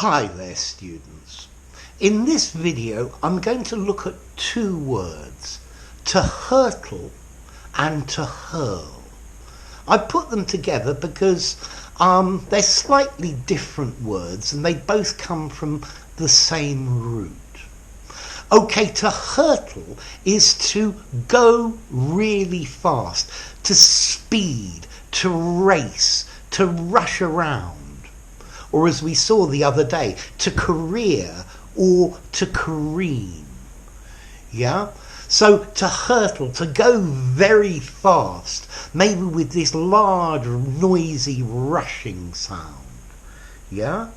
Hi there students. In this video I'm going to look at two words, to hurtle and to hurl. I put them together because they're slightly different words and they both come from the same root. Okay, to hurtle is to go really fast, to speed, to race, to rush around. Or as we saw the other day, to career or to careen. Yeah? So to hurtle, to go very fast, maybe with this large, noisy, rushing sound. Yeah?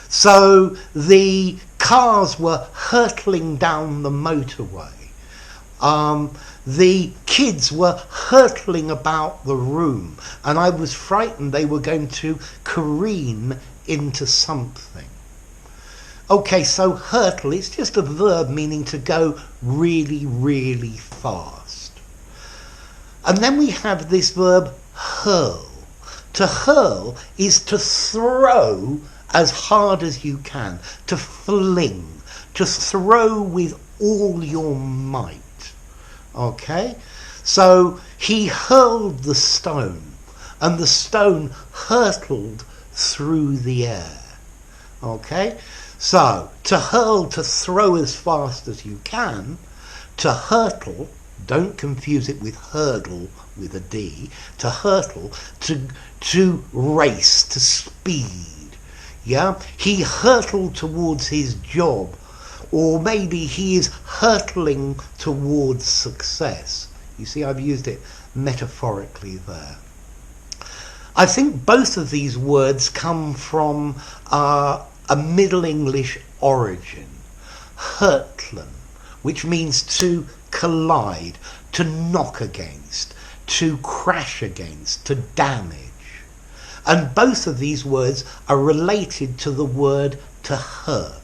So the cars were hurtling down the motorway. The kids were hurtling about the room, and I was frightened they were going to careen into something. Okay, so hurtle is just a verb meaning to go really, really fast. And then we have this verb hurl. To hurl is to throw as hard as you can, to fling, to throw with all your might. Okay, so he hurled the stone and the stone hurtled through the air. Okay, so to hurl, to throw as fast as you can. To hurtle, don't confuse it with hurdle with a D. To hurtle, to race, to speed. Yeah, he hurtled towards his job, or maybe he is hurtling towards success. You see, I've used it metaphorically there. I think both of these words come from a Middle English origin, hurtlen, which means to collide, to knock against, to crash against, to damage. And both of these words are related to the word to hurt.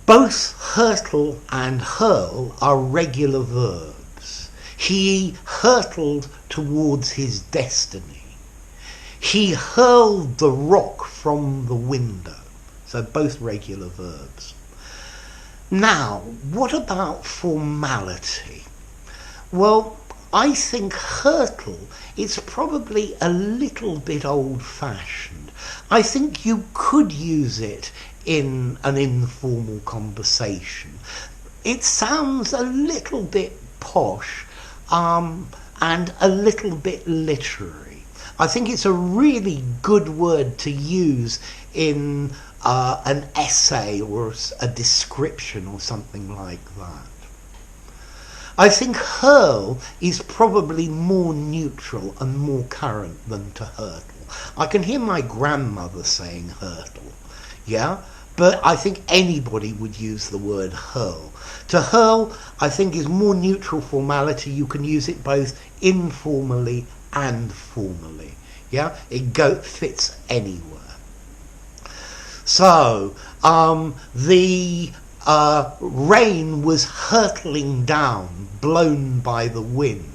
Both hurtle and hurl are regular verbs. He hurtled towards his destiny. He hurled the rock from the window. So both regular verbs. Now, what about formality? Well, I think hurtle is probably a little bit old-fashioned. I think you could use it in an informal conversation. It sounds a little bit posh and a little bit literary. I think it's a really good word to use in an essay or a description or something like that. I think hurl is probably more neutral and more current than to hurtle. I can hear my grandmother saying hurtle, yeah? But I think anybody would use the word hurl. To hurl, I think, is more neutral formality. You can use it both informally and formally. Yeah, it fits anywhere. So the rain was hurtling down, blown by the wind.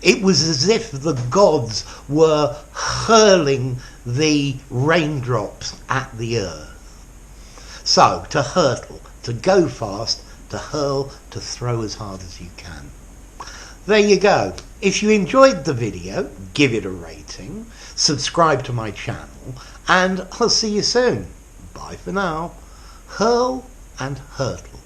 It was as if the gods were hurling the raindrops at the earth. So, to hurtle, to go fast, to hurl, to throw as hard as you can. There you go. If you enjoyed the video, give it a rating, subscribe to my channel, and I'll see you soon. Bye for now. Hurl and hurtle.